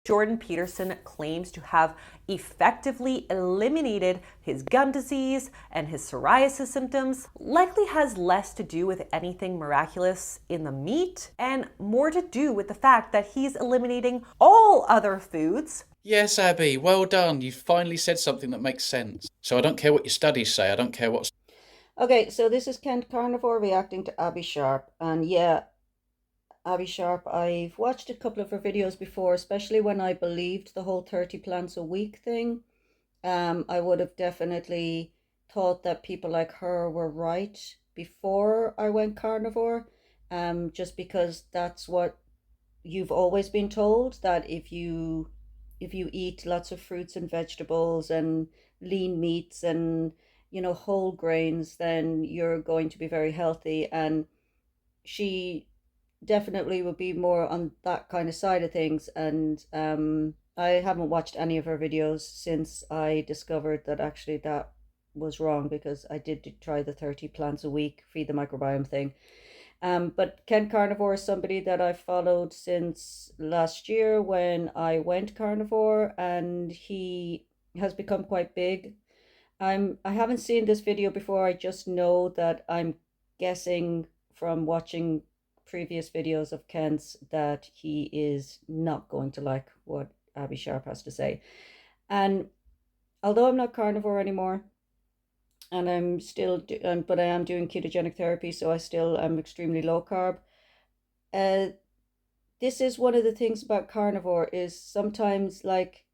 Jordan Peterson claims to have effectively eliminated his gum disease and his psoriasis symptoms likely has less to do with anything miraculous in the meat and more to do with the fact that he's eliminating all other foods. Yes, Abby, well done. You finally said something that makes sense. So I don't care what your studies say. I don't care what. Okay, so this is Kent Carnivore reacting to Abby Sharp. And yeah, Abby Sharp, I've watched a couple of her videos before, especially when I believed the whole 30 plants a week thing. I would have definitely thought that people like her were right before I went carnivore, just because that's what you've always been told, that if you eat lots of fruits and vegetables and lean meats and whole grains, then you're going to be very healthy. And she definitely would be more on that kind of side of things. And I haven't watched any of her videos since I discovered that actually that was wrong, because I did try the 30 plants a week, feed the microbiome thing. But Ken Carnivore is somebody that I've followed since last year when I went carnivore, and he has become quite big. I haven't seen this video before. I just know that I'm guessing from watching previous videos of Kent's that he is not going to like what Abby Sharp has to say. And although I'm not carnivore anymore, and I'm still, but I am doing ketogenic therapy, so I still am extremely low carb. Uh, this is one of the things about carnivore, is sometimes like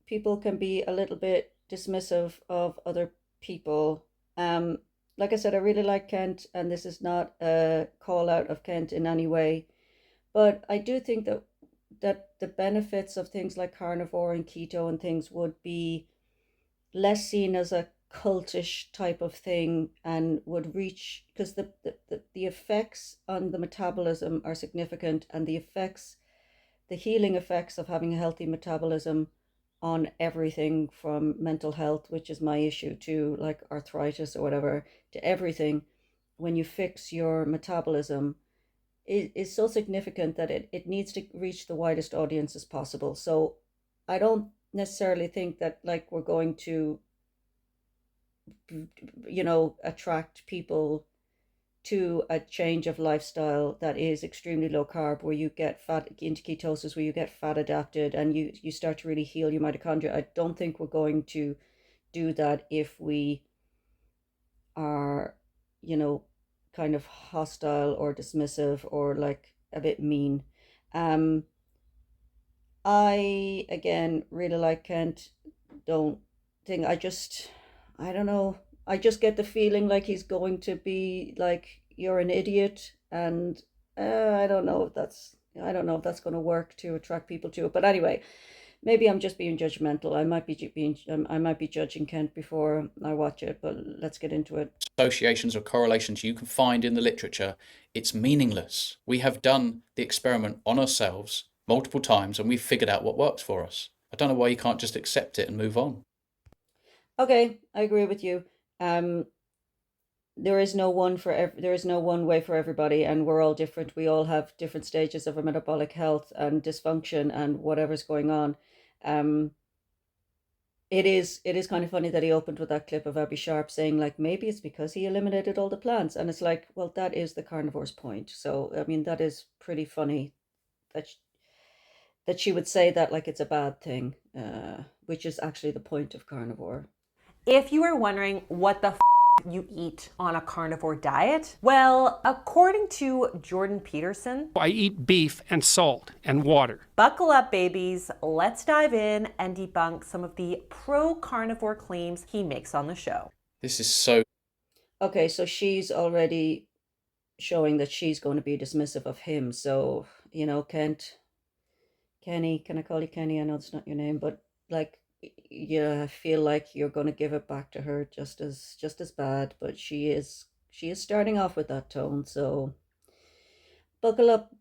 people can be a little bit dismissive of other people. Um, like I said, I really like Kent, and this is not a call out of Kent in any way, but I do think that the benefits of things like carnivore and keto and things would be less seen as a cultish type of thing, and would reach, because the effects on the metabolism are significant, and the healing effects of having a healthy metabolism on everything from mental health, which is my issue too, like arthritis or whatever, to everything. When you fix your metabolism, it is so significant that it needs to reach the widest audience as possible. So I don't necessarily think that like we're going to attract people to a change of lifestyle that is extremely low carb, where you get fat into ketosis, where you get fat adapted, and you start to really heal your mitochondria. I don't think we're going to do that if we are, kind of hostile or dismissive or like a bit mean. Um, I again really like Kent. Don't think I don't know. I just get the feeling like he's going to be like, you're an idiot, and I don't know if that's going to work to attract people to it. But anyway, maybe I'm just being judgmental. I might be judging Kent before I watch it. But let's get into it. Associations or correlations you can find in the literature, it's meaningless. We have done the experiment on ourselves multiple times and we've figured out what works for us. I don't know why you can't just accept it and move on. Okay, I agree with you. Um, there is no one way for everybody, and we're all different. We all have different stages of our metabolic health and dysfunction and whatever's going on. Um, it is kind of funny that he opened with that clip of Abby Sharp saying like maybe it's because he eliminated all the plants, and it's like, well, that is the carnivore's point. So I mean, that is pretty funny that that she would say that like it's a bad thing, which is actually the point of carnivore. If you were wondering what the you eat on a carnivore diet, well, according to Jordan Peterson, I eat beef and salt and water. buckle up, babies. Let's dive in and debunk some of the pro-carnivore claims he makes on the show. This is so. Okay, so she's already showing that she's going to be dismissive of him. So, Kenny, can I call you Kenny? I know it's not your name, but like, yeah, I feel like you're going to give it back to her just as bad. But she is starting off with that tone. So buckle up,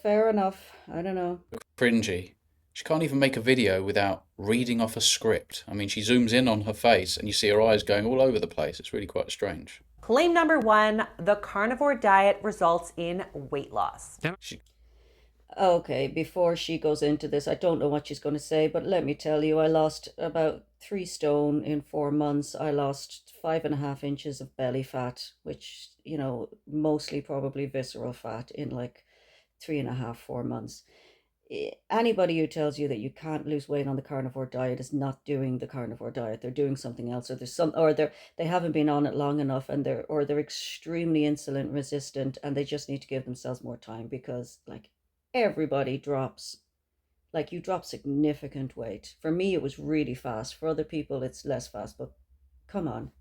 fair enough. I don't know. Cringy. She can't even make a video without reading off a script. I mean, she zooms in on her face and you see her eyes going all over the place. It's really quite strange. Claim number one, the carnivore diet results in weight loss. She, Okay, before she goes into this, I don't know what she's going to say, but let me tell you, I lost about 3 stone in 4 months. I lost 5.5 inches of belly fat, which, mostly probably visceral fat in like 3.5, 4 months. Anybody who tells you that you can't lose weight on the carnivore diet is not doing the carnivore diet. They're doing something else, or they haven't been on it long enough, and they're extremely insulin resistant, and they just need to give themselves more time, because like everybody drops, like you drop significant weight. For me, it was really fast. For other people, it's less fast. But come on,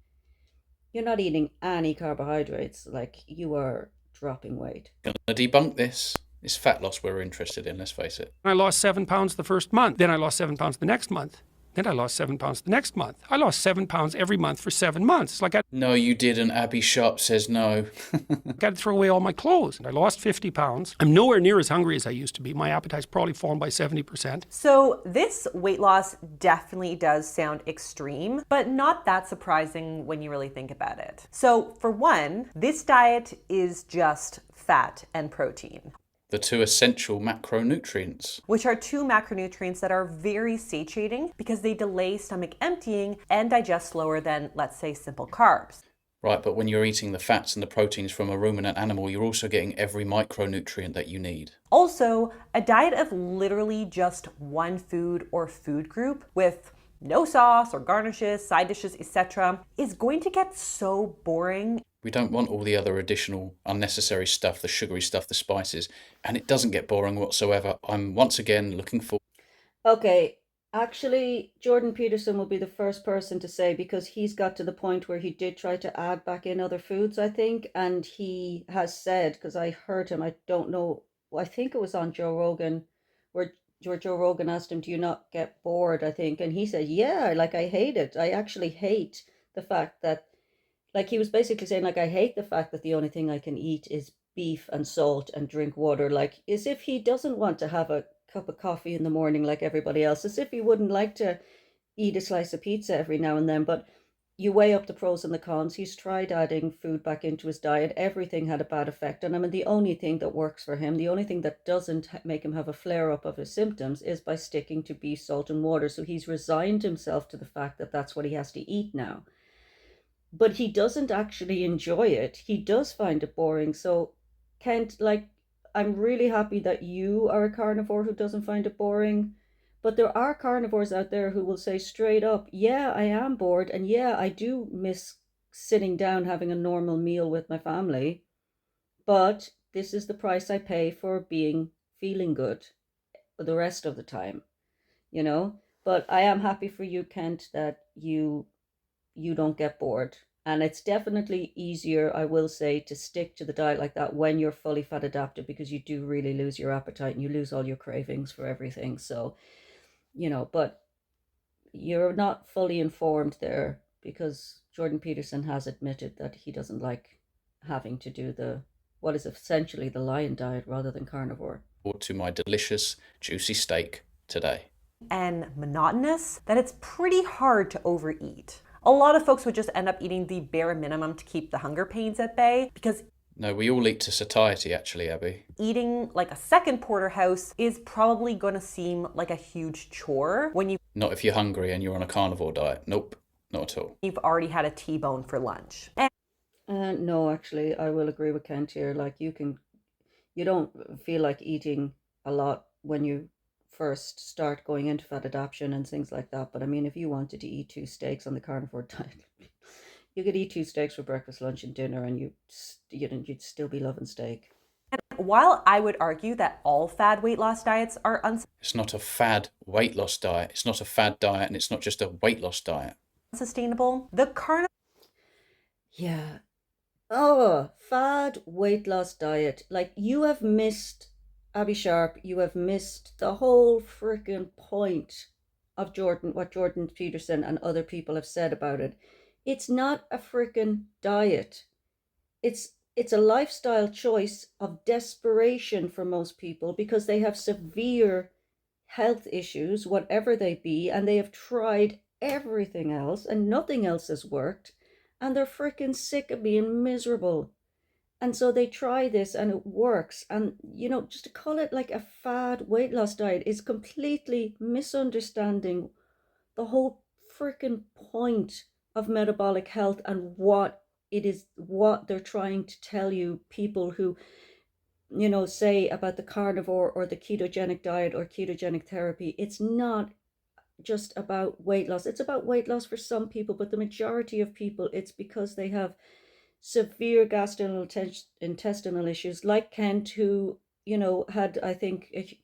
you're not eating any carbohydrates. Like, you are dropping weight. Gonna debunk this. It's fat loss we're interested in, let's face it. I lost 7 pounds the first month. Then I lost 7 pounds the next month. Then I lost 7 pounds the next month. I lost 7 pounds every month for 7 months. It's like I No, you didn't. Abbey Sharp says no. got to throw away all my clothes. I lost 50 pounds. I'm nowhere near as hungry as I used to be. My appetite's probably fallen by 70%. So this weight loss definitely does sound extreme, but not that surprising when you really think about it. So for one, this diet is just fat and protein, The two essential macronutrients. which are two macronutrients that are very satiating because they delay stomach emptying and digest slower than, let's say, simple carbs. Right, but when you're eating the fats and the proteins from a ruminant animal, you're also getting every micronutrient that you need. Also, a diet of literally just one food or food group with no sauce or garnishes, side dishes, etc., is going to get so boring. We don't want all the other additional unnecessary stuff, the sugary stuff, the spices, and it doesn't get boring whatsoever. I'm once again looking for... Okay, actually, Jordan Peterson will be the first person to say, because he's got to the point where he did try to add back in other foods, I think, and he has said, because I heard him, I don't know, I think it was on Joe Rogan, where Joe Rogan asked him, "Do you not get bored?" I think, and he said, "Yeah, like I hate it. I actually hate the fact that," like he was basically saying, like, "I hate the fact that the only thing I can eat is beef and salt and drink water," like as if he doesn't want to have a cup of coffee in the morning like everybody else, as if he wouldn't like to eat a slice of pizza every now and then. But you weigh up the pros and the cons. He's tried adding food back into his diet. Everything had a bad effect on him. And the only thing that works for him, the only thing that doesn't make him have a flare up of his symptoms, is by sticking to beef, salt, and water. So he's resigned himself to the fact that that's what he has to eat now. But he doesn't actually enjoy it. He does find it boring. So, Kent, like, I'm really happy that you are a carnivore who doesn't find it boring. But there are carnivores out there who will say straight up, "Yeah, I am bored, and yeah, I do miss sitting down having a normal meal with my family. But this is the price I pay for feeling good the rest of the time, you know?" But I am happy for you, Kent, that you don't get bored. And it's definitely easier, I will say, to stick to the diet like that when you're fully fat adapted, because you do really lose your appetite and you lose all your cravings for everything. So, but you're not fully informed there, because Jordan Peterson has admitted that he doesn't like having to do what is essentially the lion diet rather than carnivore. to my delicious, juicy steak today. And monotonous that it's pretty hard to overeat. A lot of folks would just end up eating the bare minimum to keep the hunger pains at bay, because No, we all eat to satiety, actually, Abbey. eating like a second porterhouse is probably going to seem like a huge chore when Not if you're hungry and you're on a carnivore diet. Nope, not at all. you've already had a T-bone for lunch. No, actually, I will agree with Kent here. Like, you don't feel like eating a lot when you first start going into fat adaptation and things like that. But I mean, if you wanted to eat 2 steaks on the carnivore diet, you could eat 2 steaks for breakfast, lunch, and dinner, and you'd still be loving steak. And while I would argue that all fad weight loss diets are It's not a fad weight loss diet. It's not a fad diet, and it's not just a weight loss diet. unsustainable, the carnivore Yeah. Oh, fad weight loss diet. Like, you have missed, Abbey Sharp, you have missed the whole freaking point of what Jordan Peterson and other people have said about it. It's not a freaking diet. It's a lifestyle choice of desperation for most people, because they have severe health issues, whatever they be, and they have tried everything else and nothing else has worked, and they're freaking sick of being miserable. And so they try this and it works. And, just to call it like a fad weight loss diet is completely misunderstanding the whole freaking point of metabolic health and what it is, what they're trying to tell you, people who, say about the carnivore or the ketogenic diet or ketogenic therapy. It's not just about weight loss. It's about weight loss for some people, but the majority of people, it's because they have severe gastrointestinal issues, like Kent, who, had, I think, a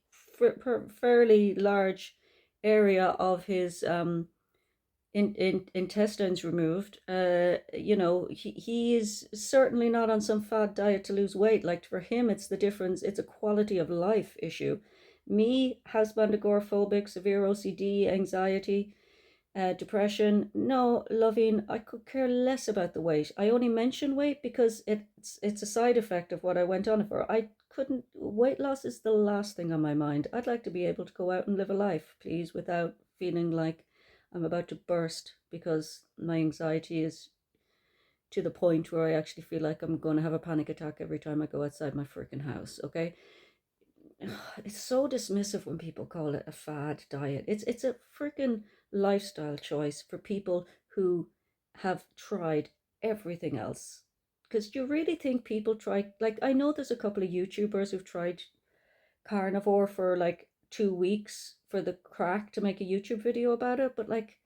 fairly large area of his intestines removed. He is certainly not on some fad diet to lose weight. Like, for him, it's the difference. It's a quality of life issue. Me, housebound, agoraphobic, severe OCD, anxiety, depression. No, loving, I could care less about the weight. I only mention weight because it's a side effect of what I went on for. Weight loss is the last thing on my mind. I'd like to be able to go out and live a life, please, without feeling like I'm about to burst because my anxiety is to the point where I actually feel like I'm going to have a panic attack every time I go outside my freaking house, okay? It's so dismissive when people call it a fad diet. It's a freaking lifestyle choice for people who have tried everything else. Because you really think people try, like, I know there's a couple of YouTubers who've tried carnivore for like 2 weeks for the crack to make a YouTube video about it, but like,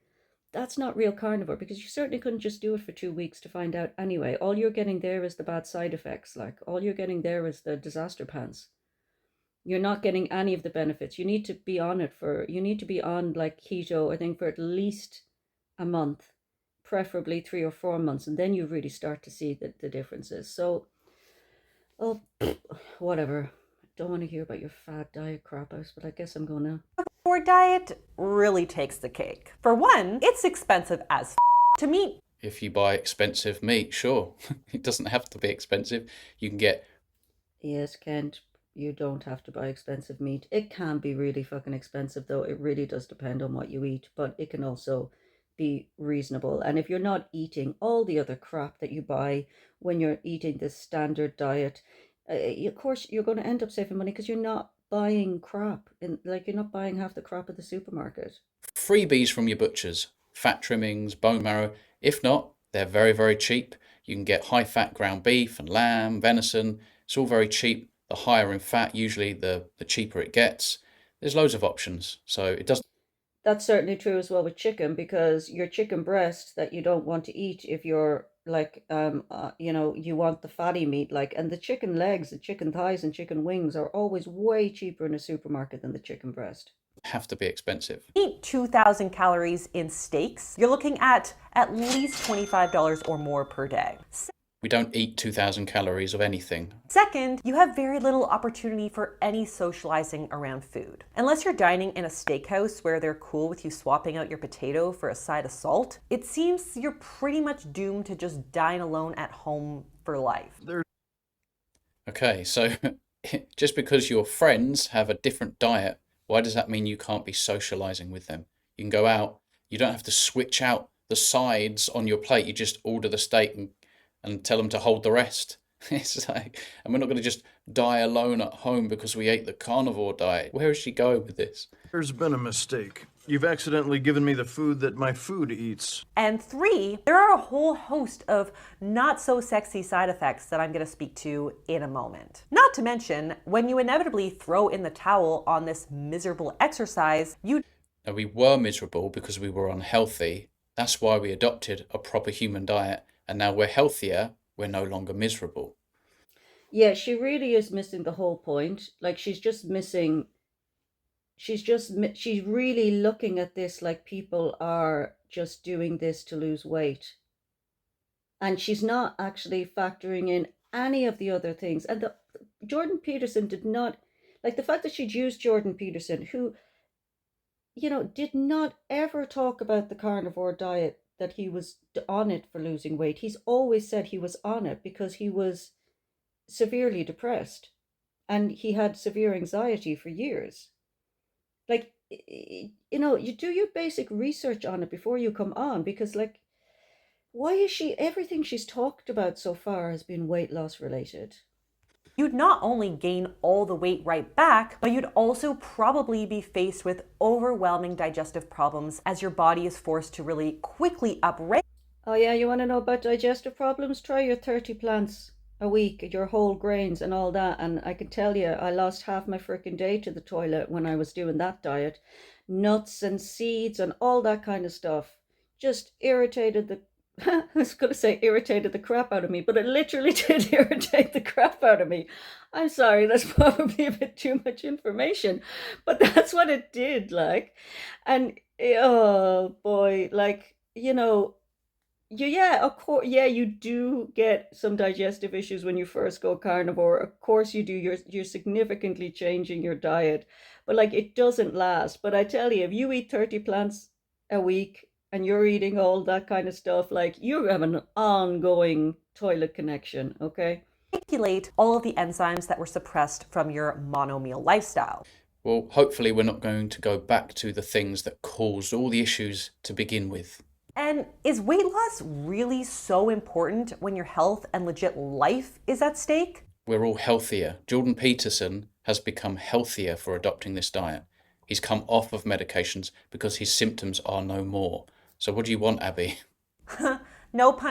that's not real carnivore, because you certainly couldn't just do it for 2 weeks to find out anyway. All you're getting there is the bad side effects. Like, all you're getting there is the disaster pants. You're not getting any of the benefits. You need to be on like keto, I think, for at least a month, preferably 3 or 4 months, and then you really start to see the differences. So, whatever. Don't want to hear about your fad diet crap house, but I guess I'm gonna. Carnivore diet really takes the cake. For one, it's expensive as to meat. If you buy expensive meat, sure. It doesn't have to be expensive. You can get... Yes, Kent, you don't have to buy expensive meat. It can be really fucking expensive, though. It really does depend on what you eat, but it can also be reasonable. And if you're not eating all the other crap that you buy when you're eating the standard diet, of course you're going to end up saving money because you're not buying crap. You're not buying half the crap at the supermarket. freebies from your butchers, fat trimmings, bone marrow. If not, they're very, very cheap. You can get high-fat ground beef and lamb, venison. It's all very cheap. The higher in fat, usually the cheaper it gets. There's loads of options, so it doesn't... That's certainly true as well with chicken, because your chicken breast that you don't want to eat if you're like, you want the fatty meat, like, and the chicken legs, the chicken thighs and chicken wings are always way cheaper in a supermarket than the chicken breast. have to be expensive. Eat 2,000 calories in steaks, you're looking at least $25 or more per day. We don't eat 2,000 calories of anything. Second, you have very little opportunity for any socializing around food. Unless you're dining in a steakhouse where they're cool with you swapping out your potato for a side of salt, it seems you're pretty much doomed to just dine alone at home for life. Okay, so just because your friends have a different diet, why does that mean you can't be socializing with them? You can go out, you don't have to switch out the sides on your plate, you just order the steak and tell them to hold the rest. It's like, and we're not going to just die alone at home because we ate the carnivore diet. Where is she going with this? There's been a mistake. You've accidentally given me the food that my food eats. And three, there are a whole host of not so sexy side effects that I'm going to speak to in a moment. Not to mention, when you inevitably throw in the towel on this miserable exercise, Now, we were miserable because we were unhealthy. That's why we adopted a proper human diet. And now we're healthier, we're no longer miserable. Yeah, she really is missing the whole point. Like, she's really looking at this like people are just doing this to lose weight. And she's not actually factoring in any of the other things. And Jordan Peterson did not, like, the fact that she'd used Jordan Peterson, who, did not ever talk about the carnivore diet, that he was on it for losing weight. He's always said he was on it because he was severely depressed and he had severe anxiety for years. Like, you do your basic research on it before you come on, because, like, why is everything she's talked about so far has been weight loss related? You'd not only gain all the weight right back, but you'd also probably be faced with overwhelming digestive problems as your body is forced to really quickly upregulate. Oh yeah, you want to know about digestive problems? Try your 30 plants a week, your whole grains and all that. And I can tell you, I lost half my freaking day to the toilet when I was doing that diet. Nuts and seeds and all that kind of stuff just irritated the I was going to say irritated the crap out of me, but it literally did irritate the crap out of me. I'm sorry, that's probably a bit too much information, but that's what it did, like. And oh boy, like, yeah, of course, yeah, you do get some digestive issues when you first go carnivore. Of course you do. You're significantly changing your diet, but like it doesn't last. But I tell you, if you eat 30 plants a week and you're eating all that kind of stuff, like you have an ongoing toilet connection, okay? All of the enzymes that were suppressed from your monomeal lifestyle. Well, hopefully we're not going to go back to the things that caused all the issues to begin with. And is weight loss really so important when your health and legit life is at stake? We're all healthier. Jordan Peterson has become healthier for adopting this diet. He's come off of medications because his symptoms are no more. So what do you want, Abbey? No pun.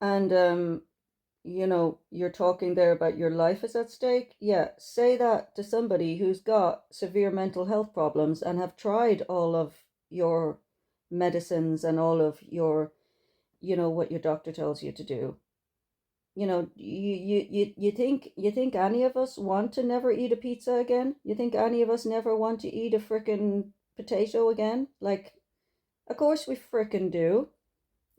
And you're talking there about your life is at stake. Yeah, say that to somebody who's got severe mental health problems and have tried all of your medicines and all of your, what your doctor tells you to do. You think any of us want to never eat a pizza again? You think any of us never want to eat a frickin' potato again? Like, of course we frickin' do.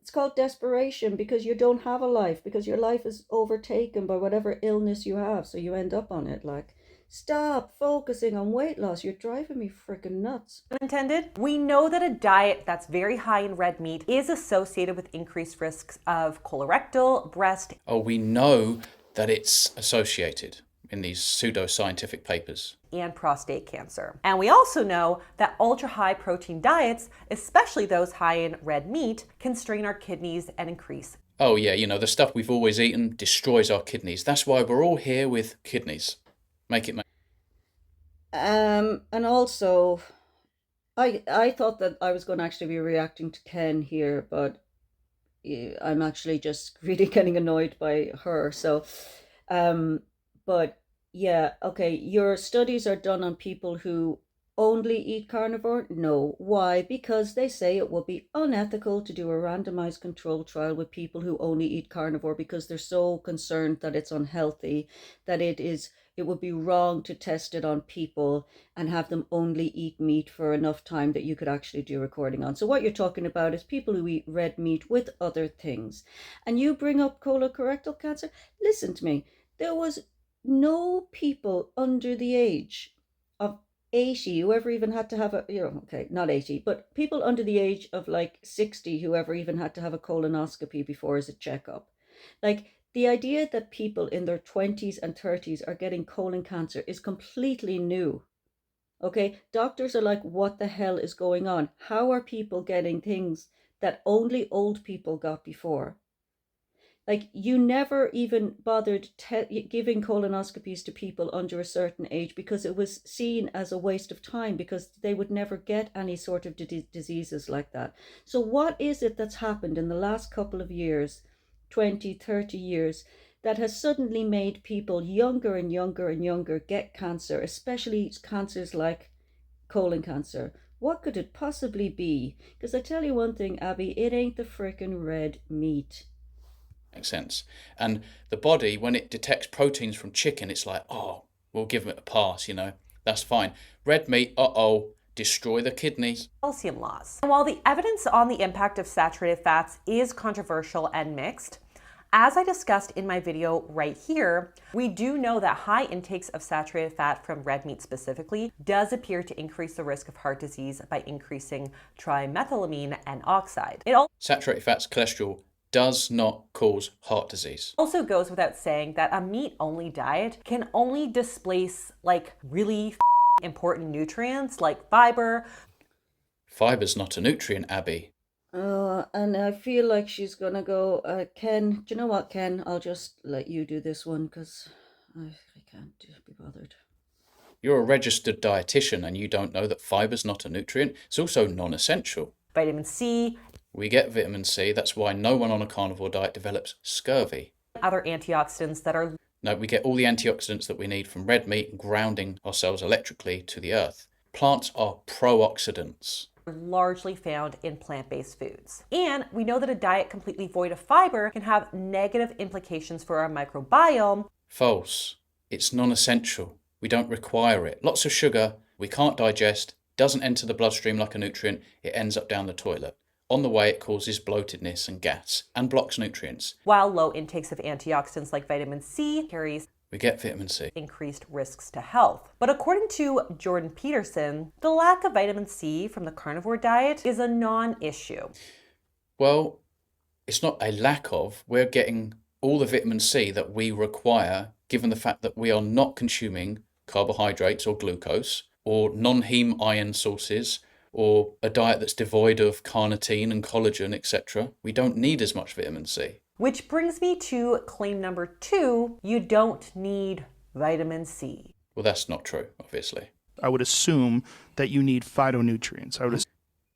It's called desperation because you don't have a life, because your life is overtaken by whatever illness you have, so you end up on it. Like, stop focusing on weight loss. You're driving me freaking nuts. Intended. We know that a diet that's very high in red meat is associated with increased risks of colorectal, breast. Oh, we know that it's associated in these pseudo-scientific papers. And prostate cancer. And we also know that ultra-high protein diets, especially those high in red meat, can strain our kidneys and increase. Oh yeah, the stuff we've always eaten destroys our kidneys. That's why we're all here with kidneys. Make it make. And also, I thought that I was going to actually be reacting to Ken here, but I'm actually just really getting annoyed by her. So, but yeah, okay, your studies are done on people who only eat carnivore? No. Why? Because they say it would be unethical to do a randomized controlled trial with people who only eat carnivore because they're so concerned that it's unhealthy, that it would be wrong to test it on people and have them only eat meat for enough time that you could actually do recording on. So what you're talking about is people who eat red meat with other things. And you bring up colorectal cancer. Listen to me. There was no people under the age of 80 whoever even had to have okay, not 80, but people under the age of like 60 whoever even had to have a colonoscopy before as a checkup. Like, the idea that people in their 20s and 30s are getting colon cancer is completely new. Okay, doctors are like, what the hell is going on? How are people getting things that only old people got before? Like, you never even bothered giving colonoscopies to people under a certain age because it was seen as a waste of time because they would never get any sort of diseases like that. So what is it that's happened in the last couple of years, 20, 30 years, that has suddenly made people younger and younger and younger get cancer, especially cancers like colon cancer? What could it possibly be? Because I tell you one thing, Abby, it ain't the frickin' red meat. Makes sense. And the body, when it detects proteins from chicken, it's like, oh, we'll give it a pass, that's fine. Red meat, destroy the kidneys. Calcium loss. And while the evidence on the impact of saturated fats is controversial and mixed, as I discussed in my video right here, we do know that high intakes of saturated fat from red meat specifically does appear to increase the risk of heart disease by increasing trimethylamine and oxide. Saturated fats, cholesterol, does not cause heart disease. Also goes without saying that a meat-only diet can only displace like really important nutrients like fiber. Fiber's not a nutrient, Abbey. And I feel like she's gonna go, Ken, do you know what, Ken? I'll just let you do this one because I can't be bothered. You're a registered dietitian and you don't know that fiber's not a nutrient. It's also non-essential. Vitamin C, We get vitamin C. That's why no one on a carnivore diet develops scurvy. other antioxidants that are No, we get all the antioxidants that we need from red meat and grounding ourselves electrically to the earth. Plants are pro-oxidants. largely found in plant-based foods. And we know that a diet completely void of fiber can have negative implications for our microbiome. False. It's non-essential. We don't require it. Lots of sugar, we can't digest, doesn't enter the bloodstream like a nutrient, it ends up down the toilet. On the way, it causes bloatedness and gas and blocks nutrients. While low intakes of antioxidants like vitamin C carries We get vitamin C. increased risks to health. But according to Jordan Peterson, the lack of vitamin C from the carnivore diet is a non-issue. Well, it's not a lack of. We're getting all the vitamin C that we require, given the fact that we are not consuming carbohydrates or glucose or non-heme iron sources or a diet that's devoid of carnitine and collagen, etc. We don't need as much vitamin C. Which brings me to claim number 2, you don't need vitamin C. Well, that's not true, obviously. I would assume that you need phytonutrients. I would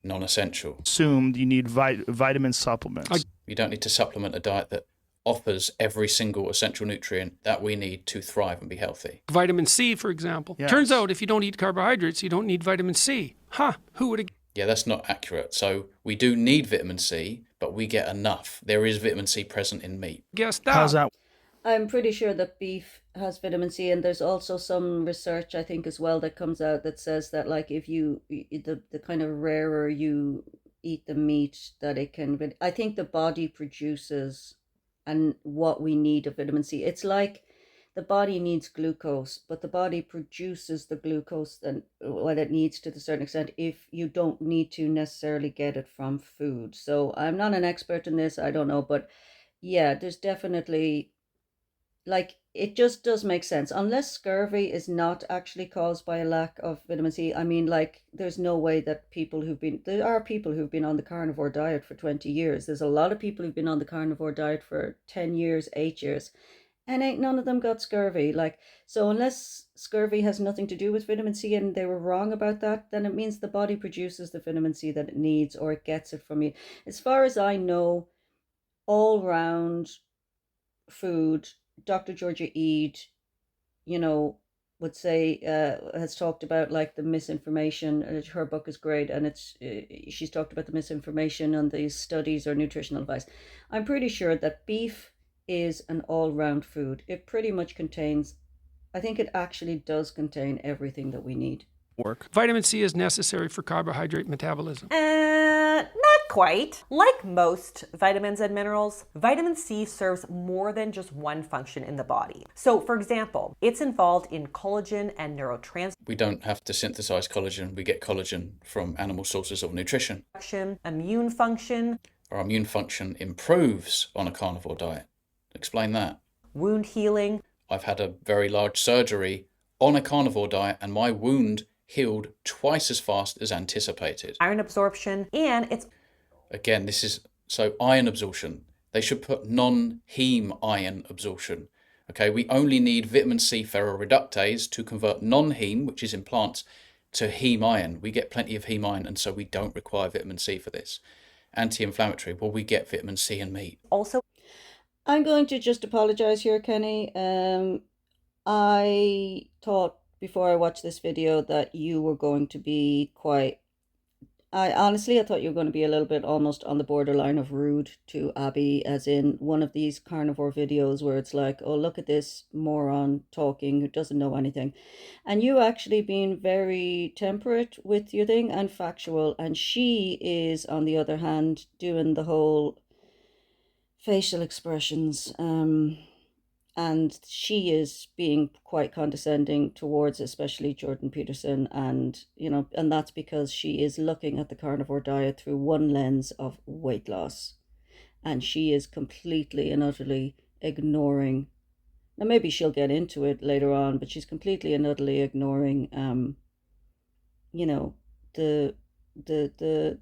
Non-essential. assume you need vitamin supplements. You don't need to supplement a diet that offers every single essential nutrient that we need to thrive and be healthy. Vitamin C, for example. Yes. Turns out if you don't eat carbohydrates, you don't need vitamin C. Who would have Yeah, that's not accurate. So we do need vitamin C, but we get enough. There is vitamin C present in meat. guessed that? How's that? I'm pretty sure that beef has vitamin C, and there's also some research, I think, as well, that comes out that says that, like, if you, the kind of rarer you eat the meat, that it can, I think the body produces and what we need of vitamin C. It's like the body needs glucose, but the body produces the glucose and what it needs to a certain extent if you don't need to necessarily get it from food. So I'm not an expert in this, I don't know, but yeah, there's definitely, like, it just does make sense. Unless scurvy is not actually caused by a lack of vitamin C. I mean, like, there's no way that there are people who've been on the carnivore diet for 20 years. There's a lot of people who've been on the carnivore diet for 10 years, 8 years, and ain't none of them got scurvy. Like, so unless scurvy has nothing to do with vitamin C and they were wrong about that, then it means the body produces the vitamin C that it needs, or it gets it from you. As far as I know, all round food, Dr. Georgia Eid, would say, has talked about, like, the misinformation. Her book is great, and she's talked about the misinformation on these studies or nutritional advice. I'm pretty sure that beef is an all-round food. It pretty much contains, I think it actually does contain everything that we need. Vitamin C is necessary for carbohydrate metabolism. Not quite. Like most vitamins and minerals, vitamin C serves more than just one function in the body. So, for example, it's involved in collagen and neurotransmission, We don't have to synthesize collagen. We get collagen from animal sources of nutrition. immune function, Our immune function improves on a carnivore diet. Explain that. wound healing, I've had a very large surgery on a carnivore diet and my wound healed twice as fast as anticipated. iron absorption, and it's Again, this is so iron absorption. They should put non-heme iron absorption. Okay, we only need vitamin C ferroreductase to convert non-heme, which is in plants, to heme iron. We get plenty of heme iron, and so we don't require vitamin C for this. Anti-inflammatory, well, we get vitamin C in meat. also I'm going to just apologize here, Kenny. I thought before I watched this video that you were going to be I thought you were going to be a little bit almost on the borderline of rude to Abbey, as in one of these carnivore videos where it's like, oh, look at this moron talking who doesn't know anything. And you actually being very temperate with your thing and factual. And she is, on the other hand, doing the whole facial expressions. And she is being quite condescending towards especially Jordan Peterson, and that's because she is looking at the carnivore diet through one lens of weight loss, and she is completely and utterly ignoring. Now maybe she'll get into it later on, but she's completely and utterly ignoring the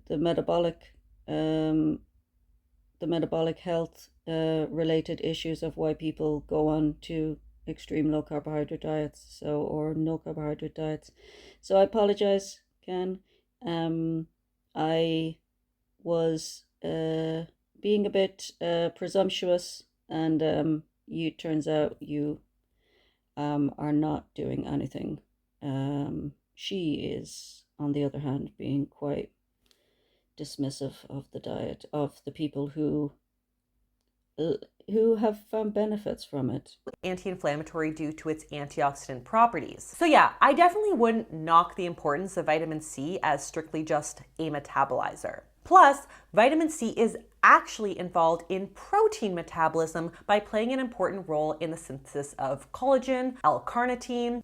metabolic the metabolic health related issues of why people go on to extreme low carbohydrate diets, or no carbohydrate diets. So I apologize, Ken. I was being a bit presumptuous, and you turns out you are not doing anything. She is, on the other hand, being quite dismissive of the diet, of the people who have found benefits from it. Anti-inflammatory due to its antioxidant properties. So yeah, I definitely wouldn't knock the importance of vitamin C as strictly just a metabolizer. Plus, vitamin C is actually involved in protein metabolism by playing an important role in the synthesis of collagen, L-carnitine.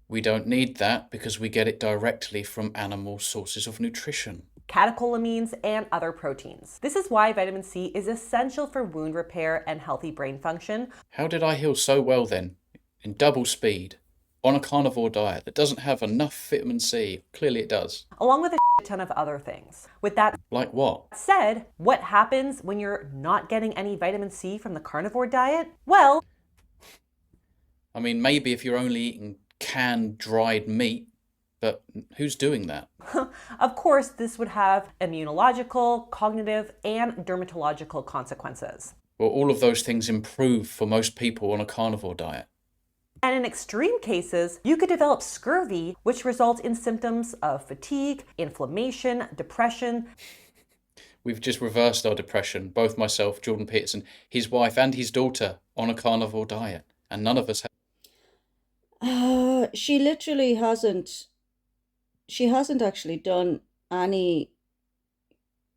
We don't need that because we get it directly from animal sources of nutrition. Catecholamines, and other proteins. This is why vitamin C is essential for wound repair and healthy brain function. How did I heal so well then, in double speed, on a carnivore diet that doesn't have enough vitamin C? Clearly it does. Along with a ton of other things. With that Like what? said, what happens when you're not getting any vitamin C from the carnivore diet? Well, I mean, maybe if you're only eating canned dried meat, but who's doing that? of course, this would have immunological, cognitive, and dermatological consequences. Well, all of those things improve for most people on a carnivore diet. And in extreme cases, you could develop scurvy, which results in symptoms of fatigue, inflammation, depression. We've just reversed our depression, both myself, Jordan Peterson, his wife and his daughter on a carnivore diet, and none of us have. She literally hasn't. She hasn't actually done any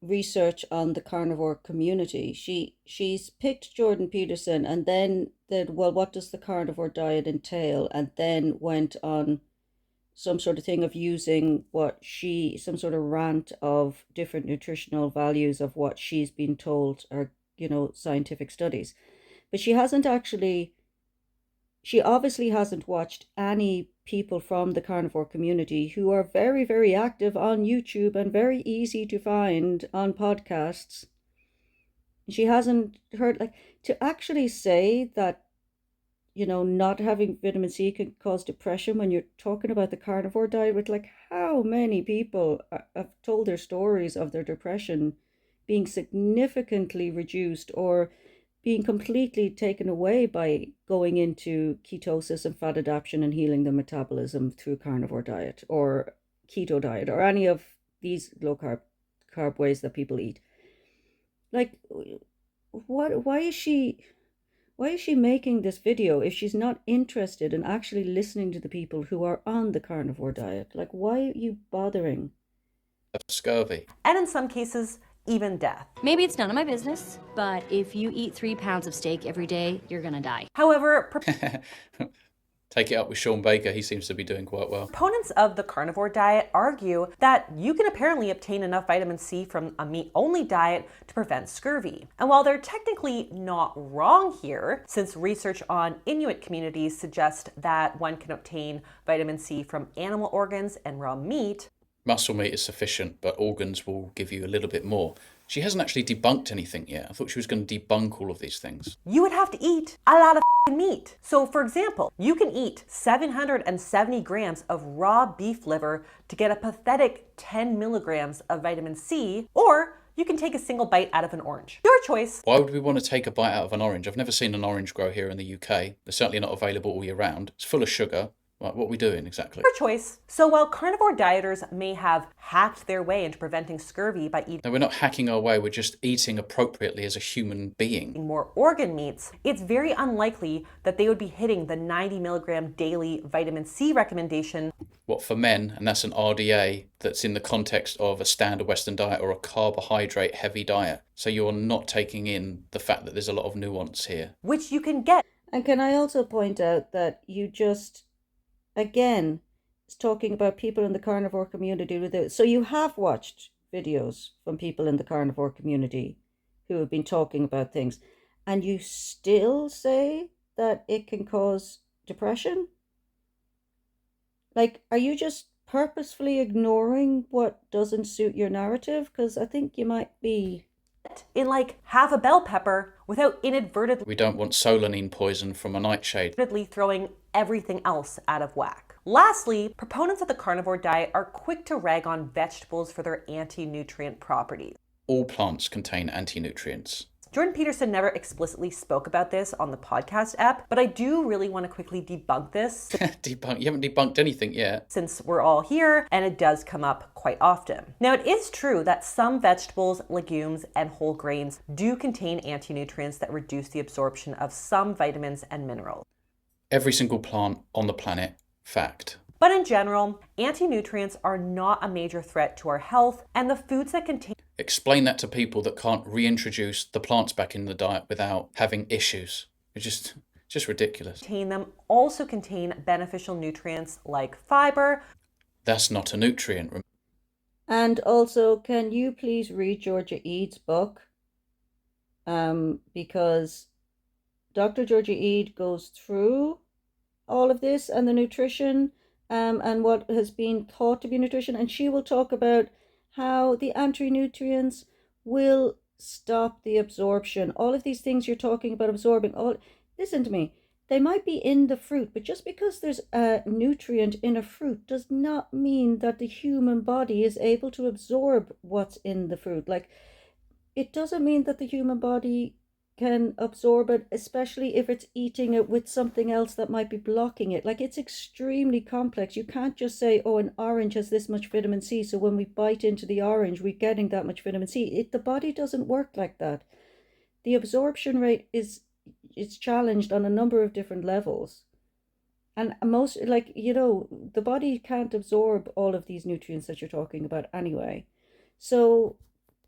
research on the carnivore community. She's picked Jordan Peterson and then said, well, what does the carnivore diet entail? And then went on some sort of thing of using some sort of rant of different nutritional values of what she's been told are, scientific studies. But she obviously hasn't watched any people from the carnivore community who are very, very active on YouTube and very easy to find on podcasts. She hasn't heard, to actually say that, not having vitamin C can cause depression when you're talking about the carnivore diet, with how many people have told their stories of their depression being significantly reduced or being completely taken away by going into ketosis and fat adaptation and healing the metabolism through carnivore diet or keto diet or any of these low carb ways that people eat. Why is she making this video if she's not interested in actually listening to the people who are on the carnivore diet? Why are you bothering? Scurvy. And in some cases, even death. Maybe it's none of my business, but if you eat 3 pounds of steak every day, you're gonna die. However, Take it up with Sean Baker. He seems to be doing quite well. proponents of the carnivore diet argue that you can apparently obtain enough vitamin C from a meat-only diet to prevent scurvy. And while they're technically not wrong here, since research on Inuit communities suggests that one can obtain vitamin C from animal organs and raw meat, Muscle meat is sufficient, but organs will give you a little bit more. She hasn't actually debunked anything yet. I thought she was going to debunk all of these things. you would have to eat a lot of meat. So for example, you can eat 770 grams of raw beef liver to get a pathetic 10 milligrams of vitamin C, or you can take a single bite out of an orange. Your choice. Why would we want to take a bite out of an orange? I've never seen an orange grow here in the UK. They're certainly not available all year round. It's full of sugar. What are we doing exactly? Your choice. So while carnivore dieters may have hacked their way into preventing scurvy by eating No, we're not hacking our way. We're just eating appropriately as a human being. more organ meats, it's very unlikely that they would be hitting the 90 milligram daily vitamin C recommendation. What, for men? And that's an RDA that's in the context of a standard Western diet or a carbohydrate heavy diet. So you're not taking in the fact that there's a lot of nuance here. Which you can get. And can I also point out that you just, again, it's talking about people in the carnivore community with it. So you have watched videos from people in the carnivore community who have been talking about things, and you still say that it can cause depression? Are you just purposefully ignoring what doesn't suit your narrative? Because I think you might be in like half a bell pepper without inadvertently We don't want solanine poison from a nightshade. throwing everything else out of whack. Lastly, proponents of the carnivore diet are quick to rag on vegetables for their anti-nutrient properties. All plants contain anti-nutrients. Jordan Peterson never explicitly spoke about this on the podcast app, but I do really want to quickly debunk this. Debunk? You haven't debunked anything yet. Since we're all here, and it does come up quite often. Now, it is true that some vegetables, legumes, and whole grains do contain anti-nutrients that reduce the absorption of some vitamins and minerals. Every single plant on the planet, fact. But in general, anti-nutrients are not a major threat to our health, and the foods that contain Explain that to people that can't reintroduce the plants back in the diet without having issues. It's just ridiculous. them also contain beneficial nutrients like fiber. That's not a nutrient. And also, can you please read Georgia Eade's book? Because Dr. Georgia Eade goes through all of this and the nutrition and what has been thought to be nutrition. And she will talk about how the anti-nutrients will stop the absorption. All of these things you're talking about absorbing, listen to me, they might be in the fruit, but just because there's a nutrient in a fruit does not mean that the human body is able to absorb what's in the fruit. Like, it doesn't mean that the human body can absorb it, especially if it's eating it with something else that might be blocking it. Like, it's extremely complex. You can't just say, oh, an orange has this much vitamin C, so when we bite into the orange, we're getting that much vitamin C. The body doesn't work like that. The absorption rate it's challenged on a number of different levels. And most, the body can't absorb all of these nutrients that you're talking about anyway. So,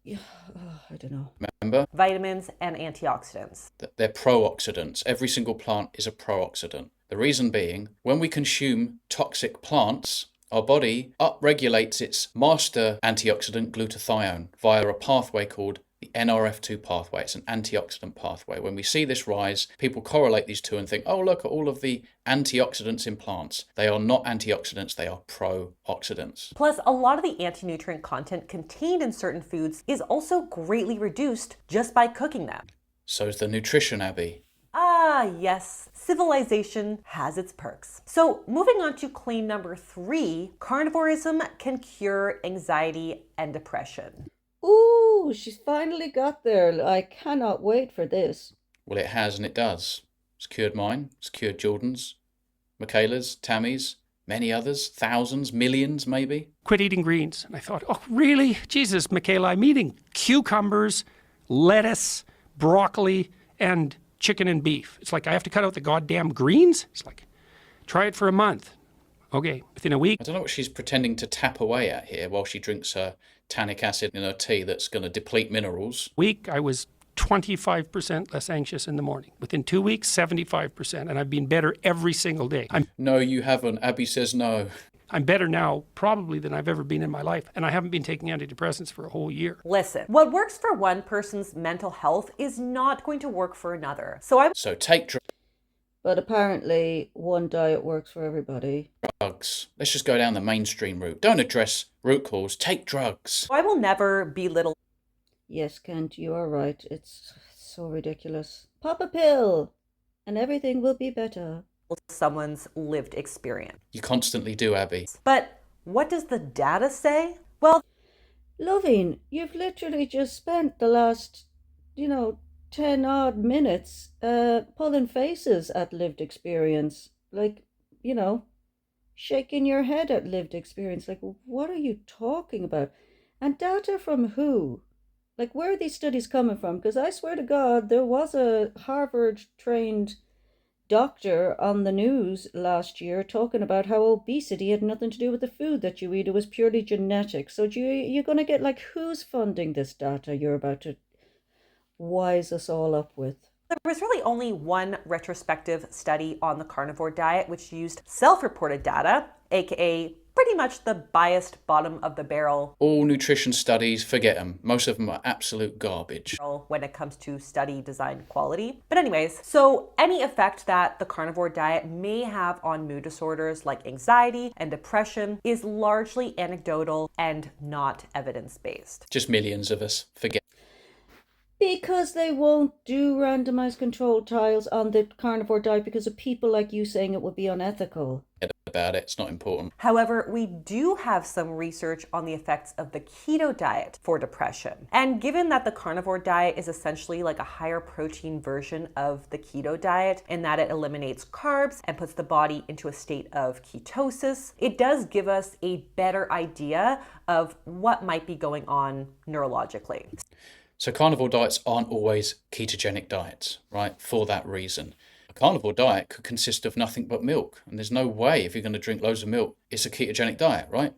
I don't know. Remember? Vitamins and antioxidants. They're pro-oxidants. Every single plant is a pro-oxidant. The reason being, when we consume toxic plants, our body upregulates its master antioxidant glutathione via a pathway called the NRF2 pathway. It's an antioxidant pathway. When we see this rise, people correlate these two and think, oh, look at all of the antioxidants in plants. They are not antioxidants, they are pro-oxidants. Plus, a lot of the anti-nutrient content contained in certain foods is also greatly reduced just by cooking them. So is the nutrition, Abbey. Ah, yes. Civilization has its perks. So, moving on to claim number 3, carnivorism can cure anxiety and depression. Ooh, she's finally got there. I cannot wait for this. Well, it has and it does. It's cured mine. It's cured Jordan's, Michaela's, Tammy's, many others, thousands, millions maybe. Quit eating greens. And I thought, oh, really? Jesus, Michaela, I'm eating cucumbers, lettuce, broccoli, and chicken and beef. It's like I have to cut out the goddamn greens? It's like, try it for a month. Okay, within a week. I don't know what she's pretending to tap away at here while she drinks her tannic acid in her tea that's going to deplete minerals. Week, I was 25% less anxious in the morning. Within 2 weeks, 75%. And I've been better every single day. No, you haven't. Abby says no. I'm better now, probably, than I've ever been in my life. And I haven't been taking antidepressants for a whole year. Listen, what works for one person's mental health is not going to work for another. So take But apparently one diet works for everybody. drugs. Let's just go down the mainstream route. Don't address root cause. Take drugs. I will never belittle Yes, Kent, you are right. It's so ridiculous. Pop a pill and everything will be better. someone's lived experience. You constantly do, Abby. But what does the data say? Well, Loving, you've literally just spent the last, 10 odd minutes pulling faces at lived experience. Like, shaking your head at lived experience. Like, what are you talking about? And data from who? Like, where are these studies coming from? Because I swear to God, there was a Harvard-trained doctor on the news last year talking about how obesity had nothing to do with the food that you eat. It was purely genetic. So you're going to get, like, who's funding this data you're about to wise us all up with? there was really only one retrospective study on the carnivore diet, which used self-reported data, aka pretty much the biased bottom of the barrel All nutrition studies, forget them. Most of them are absolute garbage. when it comes to study design quality. But anyways, so any effect that the carnivore diet may have on mood disorders like anxiety and depression is largely anecdotal and not evidence-based. Just millions of us, forget Because they won't do randomized controlled trials on the carnivore diet because of people like you saying it would be unethical. about it. It's not important. However, we do have some research on the effects of the keto diet for depression. And given that the carnivore diet is essentially like a higher protein version of the keto diet in that it eliminates carbs and puts the body into a state of ketosis, it does give us a better idea of what might be going on neurologically. So carnivore diets aren't always ketogenic diets, right? For that reason. A carnivore diet could consist of nothing but milk. And there's no way if you're going to drink loads of milk, it's a ketogenic diet, right?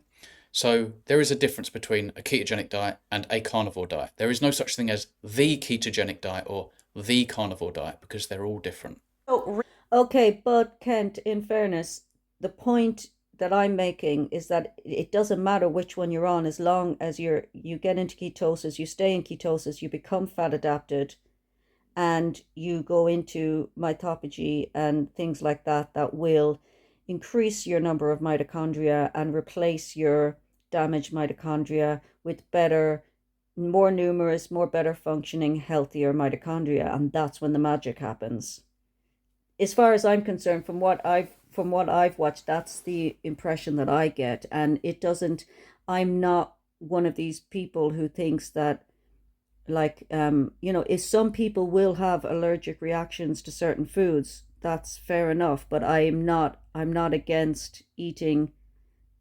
So there is a difference between a ketogenic diet and a carnivore diet. There is no such thing as the ketogenic diet or the carnivore diet because they're all different. Okay, but Kent, in fairness, the point that I'm making is that it doesn't matter which one you're on as long as you get into ketosis, you stay in ketosis, you become fat adapted, and you go into mitophagy and things like that that will increase your number of mitochondria and replace your damaged mitochondria with better, more numerous, more better functioning, healthier mitochondria, and that's when the magic happens. As far as I'm concerned, from what I've watched, that's the impression that I get. And it doesn't, I'm not one of these people who thinks that, like, if some people will have allergic reactions to certain foods, that's fair enough. But I'm not against eating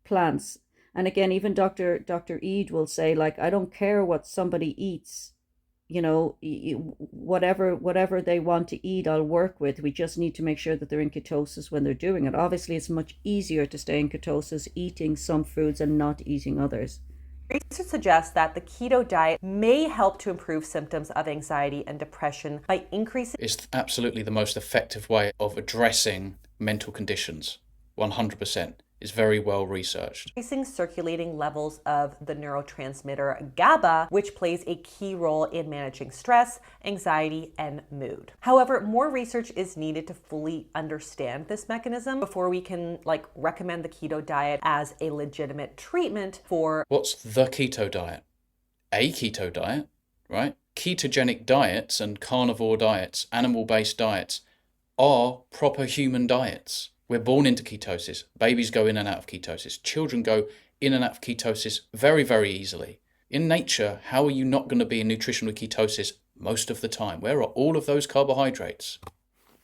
plants. And again, even Dr. Eid will say, like, I don't care what somebody eats. Whatever they want to eat, I'll work with. We just need to make sure that they're in ketosis when they're doing it. Obviously, it's much easier to stay in ketosis eating some foods and not eating others. Research suggests that the keto diet may help to improve symptoms of anxiety and depression by increasing. It's absolutely the most effective way of addressing mental conditions. 100%. Is very well researched. Increasing circulating levels of the neurotransmitter GABA, which plays a key role in managing stress, anxiety, and mood. However, more research is needed to fully understand this mechanism before we can recommend the keto diet as a legitimate treatment for. What's the keto diet? A keto diet, right? Ketogenic diets and carnivore diets, animal-based diets, are proper human diets. We're born into ketosis. Babies go in and out of ketosis. Children go in and out of ketosis very, very easily. In nature, how are you not going to be in nutritional ketosis most of the time? Where are all of those carbohydrates?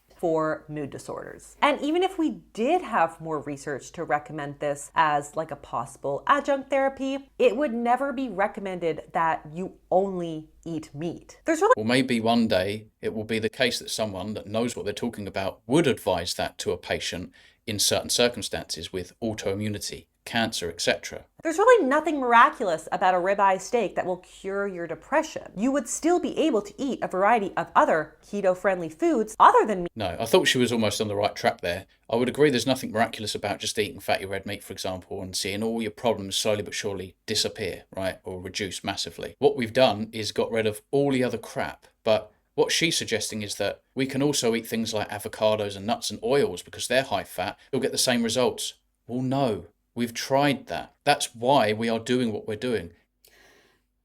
For mood disorders. And even if we did have more research to recommend this as like a possible adjunct therapy, it would never be recommended that you only eat meat. Well, maybe one day it will be the case that someone that knows what they're talking about would advise that to a patient in certain circumstances with autoimmunity, cancer, etc. There's really nothing miraculous about a ribeye steak that will cure your depression. You would still be able to eat a variety of other keto-friendly foods other than meat. No, I thought she was almost on the right track there. I would agree there's nothing miraculous about just eating fatty red meat, for example, and seeing all your problems slowly but surely disappear, right, or reduce massively. What we've done is got rid of all the other crap, but what she's suggesting is that we can also eat things like avocados and nuts and oils because they're high fat. You'll get the same results. Well, no. We've tried that. That's why we are doing what we're doing.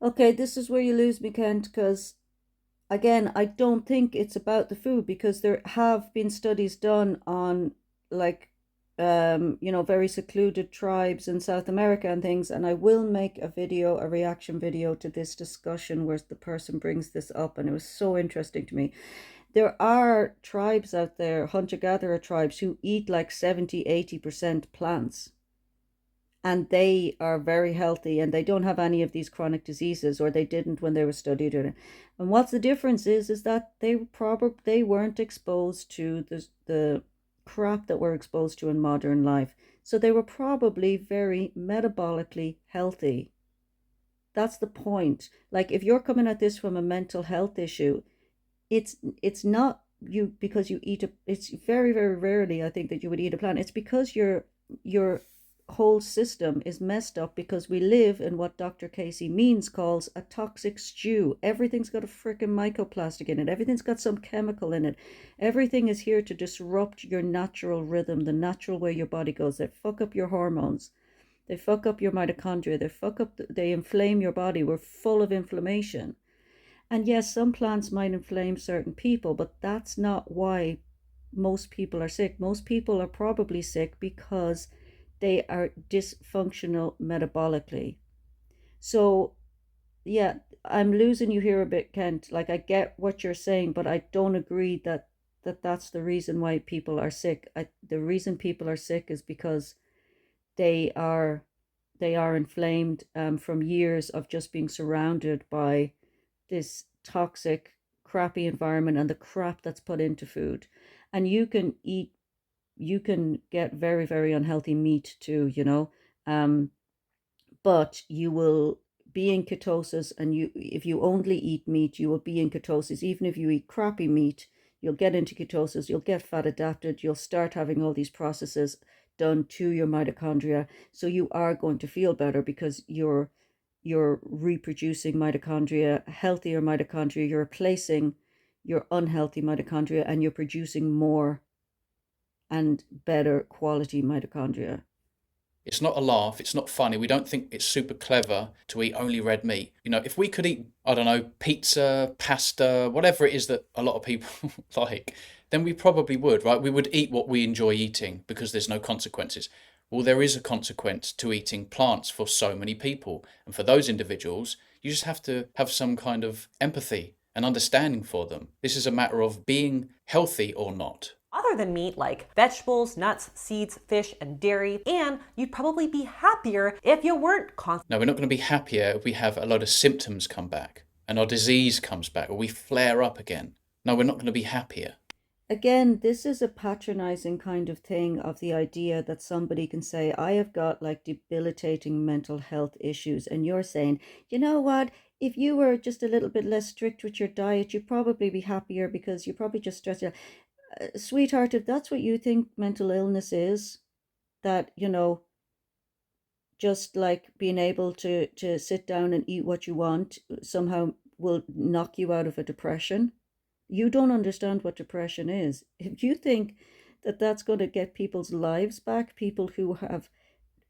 Okay, this is where you lose me, Kent, because, again, I don't think it's about the food, because there have been studies done on, very secluded tribes in South America and things, and I will make a reaction video to this discussion where the person brings this up, and it was so interesting to me. There are tribes out there, hunter-gatherer tribes, who eat 70-80% plants. And they are very healthy and they don't have any of these chronic diseases, or they didn't when they were studied. And what's the difference is that they weren't exposed to the crap that we're exposed to in modern life. So they were probably very metabolically healthy. That's the point. If you're coming at this from a mental health issue, it's not you because you eat it's very, very rarely I think that you would eat a plant. It's because you're whole system is messed up because we live in what Dr. Casey Means calls a toxic stew. Everything's got a freaking mycoplastic in it. Everything's got some chemical in it. Everything is here to disrupt your natural rhythm, the natural way your body goes. They fuck up your hormones. They fuck up your mitochondria. They inflame your body. We're full of inflammation. And yes, some plants might inflame certain people, but that's not why most people are sick. Most people are probably sick because they are dysfunctional metabolically. So, yeah, I'm losing you here a bit, Kent. Like, I get what you're saying, but I don't agree that's the reason why people are sick. The reason people are sick is because they are inflamed from years of just being surrounded by this toxic, crappy environment and the crap that's put into food. And you can get very, very unhealthy meat too, but you will be in ketosis, and if you only eat meat, you will be in ketosis. Even if you eat crappy meat, you'll get into ketosis, you'll get fat adapted, you'll start having all these processes done to your mitochondria. So you are going to feel better because you're reproducing mitochondria, healthier mitochondria, you're replacing your unhealthy mitochondria, and you're producing more and better quality mitochondria. It's not a laugh. It's not funny. We don't think it's super clever to eat only red meat. If we could eat, I don't know, pizza, pasta, whatever it is that a lot of people like, then we probably would, right? We would eat what we enjoy eating because there's no consequences. Well, there is a consequence to eating plants for so many people. And for those individuals, you just have to have some kind of empathy and understanding for them. This is a matter of being healthy or not. Other than meat, like vegetables, nuts, seeds, fish, and dairy, and you'd probably be happier if you weren't constantly. No, we're not going to be happier if we have a lot of symptoms come back and our disease comes back or we flare up again. No, we're not going to be happier. Again, this is a patronizing kind of thing of the idea that somebody can say, I have got like debilitating mental health issues. And you're saying, you know what? If you were just a little bit less strict with your diet, you'd probably be happier because you probably just stress out. Sweetheart, if that's what you think mental illness is, that, just like being able to sit down and eat what you want somehow will knock you out of a depression, you don't understand what depression is. If you think that that's going to get people's lives back, people who have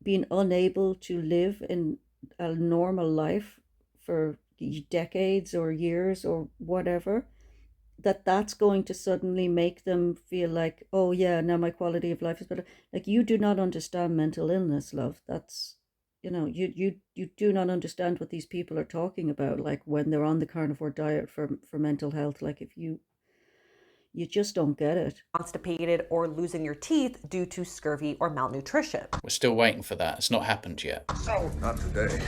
been unable to live in a normal life for decades or years or whatever, that's going to suddenly make them feel like, oh yeah, now my quality of life is better. Like, you do not understand mental illness, love. That's, you do not understand what these people are talking about, like when they're on the carnivore diet for mental health. Like, if you just don't get it. Constipated or losing your teeth due to scurvy or malnutrition. We're still waiting for that. It's not happened yet. No, not today.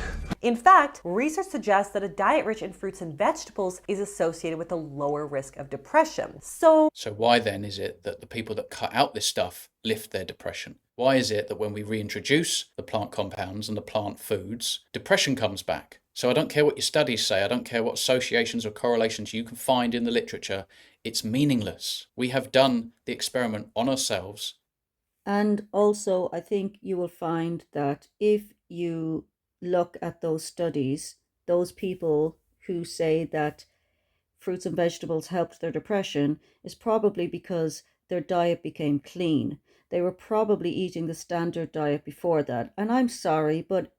In fact, research suggests that a diet rich in fruits and vegetables is associated with a lower risk of depression. So why then is it that the people that cut out this stuff lift their depression? Why is it that when we reintroduce the plant compounds and the plant foods, depression comes back? So I don't care what your studies say, I don't care what associations or correlations you can find in the literature, it's meaningless. We have done the experiment on ourselves. And also, I think you will find that if you look at those studies, those people who say that fruits and vegetables helped their depression is probably because their diet became clean. They were probably eating the standard diet before that. And I'm sorry, but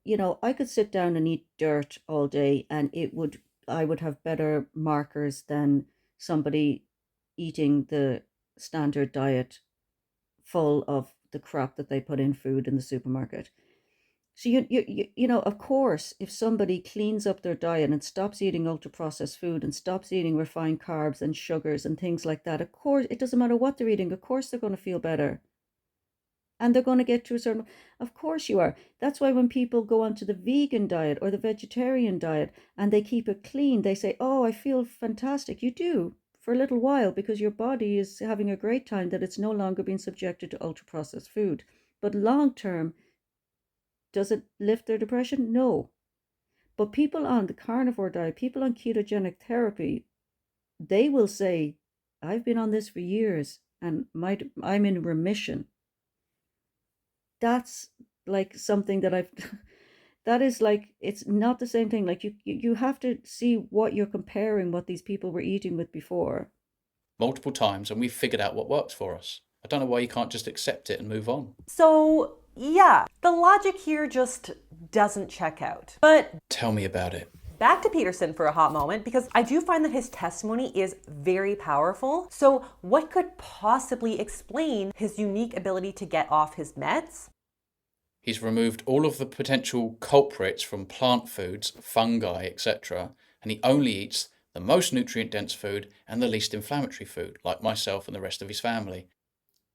I could sit down and eat dirt all day and I would have better markers than somebody eating the standard diet full of the crap that they put in food in the supermarket. So of course, if somebody cleans up their diet and stops eating ultra processed food and stops eating refined carbs and sugars and things like that, of course, it doesn't matter what they're eating, of course they're going to feel better. And they're going to get to a certain, of course you are. That's why when people go onto the vegan diet or the vegetarian diet and they keep it clean, they say, oh, I feel fantastic. You do for a little while because your body is having a great time that it's no longer being subjected to ultra processed food. But long term, does it lift their depression? No. But people on the carnivore diet, people on ketogenic therapy, they will say, I've been on this for years and I'm in remission. That's like something that I've that is like, it's not the same thing. Like you have to see what you're comparing, what these people were eating with before. multiple times, and we've figured out what works for us. I don't know why you can't just accept it and move on. So, yeah, the logic here just doesn't check out. But Tell me about it. back to Peterson for a hot moment, because I do find that his testimony is very powerful. So what could possibly explain his unique ability to get off his meds? He's removed all of the potential culprits from plant foods, fungi, etc., and he only eats the most nutrient-dense food and the least inflammatory food, like myself and the rest of his family.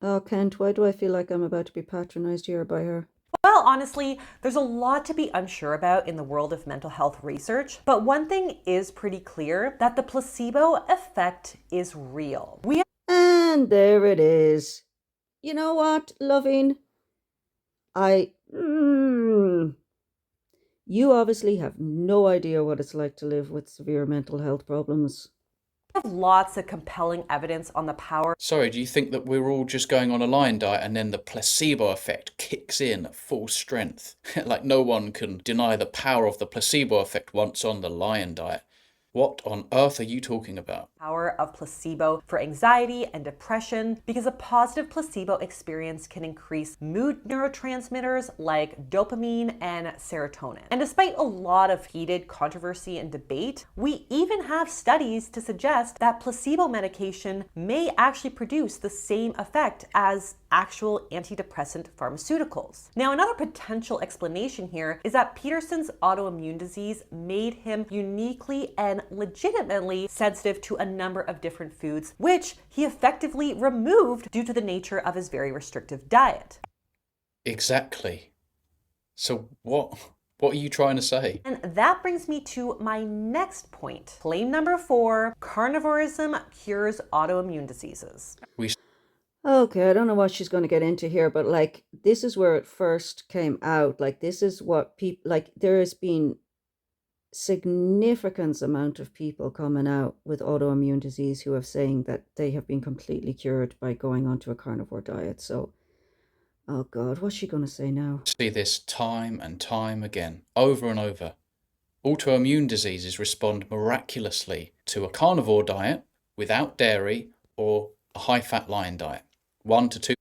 Oh, Kent, why do I feel like I'm about to be patronized here by her? Well, honestly, there's a lot to be unsure about in the world of mental health research, but one thing is pretty clear, that the placebo effect is real. And there it is. You know what, loving? You obviously have no idea what it's like to live with severe mental health problems. have lots of compelling evidence on the power. Sorry, do you think that we're all just going on a lion diet and then the placebo effect kicks in at full strength? Like no one can deny the power of the placebo effect once on the lion diet. What on earth are you talking about? Power of placebo for anxiety and depression, because a positive placebo experience can increase mood neurotransmitters like dopamine and serotonin. And despite a lot of heated controversy and debate, we even have studies to suggest that placebo medication may actually produce the same effect as actual antidepressant pharmaceuticals. Now, another potential explanation here is that Peterson's autoimmune disease made him uniquely and legitimately sensitive to a number of different foods, which he effectively removed due to the nature of his very restrictive diet. Exactly. So what are you trying to say? And that brings me to my next point. Claim number 4, carnivorism cures autoimmune diseases. Okay, I don't know what she's going to get into here, but like, this is where it first came out. Like, this is what people, like, there has been significant amount of people coming out with autoimmune disease who are saying that they have been completely cured by going onto a carnivore diet. So, oh God, what's she going to say now? See this time and time again, over and over. Autoimmune diseases respond miraculously to a carnivore diet without dairy or a high-fat lion diet. 1 to 2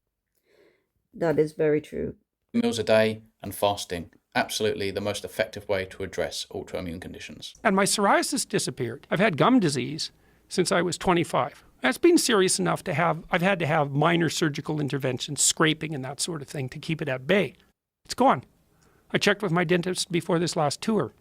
That is very true. meals a day and fasting. Absolutely the most effective way to address autoimmune conditions. And my psoriasis disappeared. I've had gum disease since I was 25. That's been serious enough to have, I've had to have minor surgical interventions, scraping and that sort of thing to keep it at bay. It's gone. I checked with my dentist before this last tour.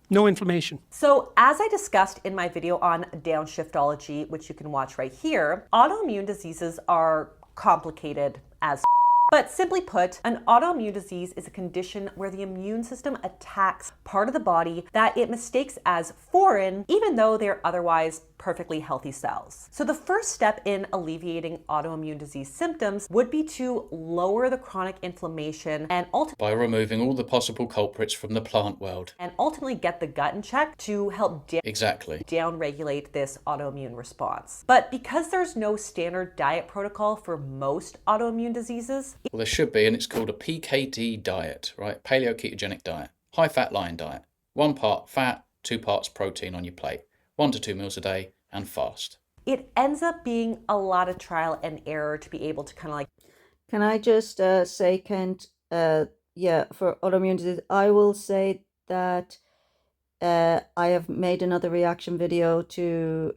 No inflammation. So as I discussed in my video on downshiftology, which you can watch right here, autoimmune diseases are complicated as but simply put, an autoimmune disease is a condition where the immune system attacks part of the body that it mistakes as foreign, even though they're otherwise perfectly healthy cells. So the first step in alleviating autoimmune disease symptoms would be to lower the chronic inflammation and by removing all the possible culprits from the plant world. ultimately get the gut in check to help Exactly. downregulate this autoimmune response. But because there's no standard diet protocol for most autoimmune diseases, Well, there should be, and it's called a PKD diet, right? Paleo ketogenic diet. High-fat lion diet. 1 part fat, 2 parts protein on your plate. 1 to 2 meals a day and fast. it ends up being a lot of trial and error to be able to kind of like. Can I just say, Kent, yeah, for autoimmune disease, I will say that I have made another reaction video to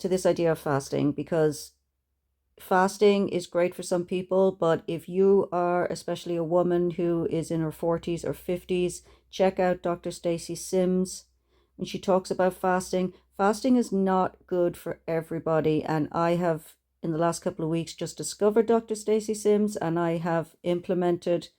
this idea of fasting, because fasting is great for some people, but if you are especially a woman who is in her 40s or 50s, check out Dr. Stacey Sims when she talks about fasting. Fasting is not good for everybody, and I have in the last couple of weeks just discovered Dr. Stacey Sims, and I have implemented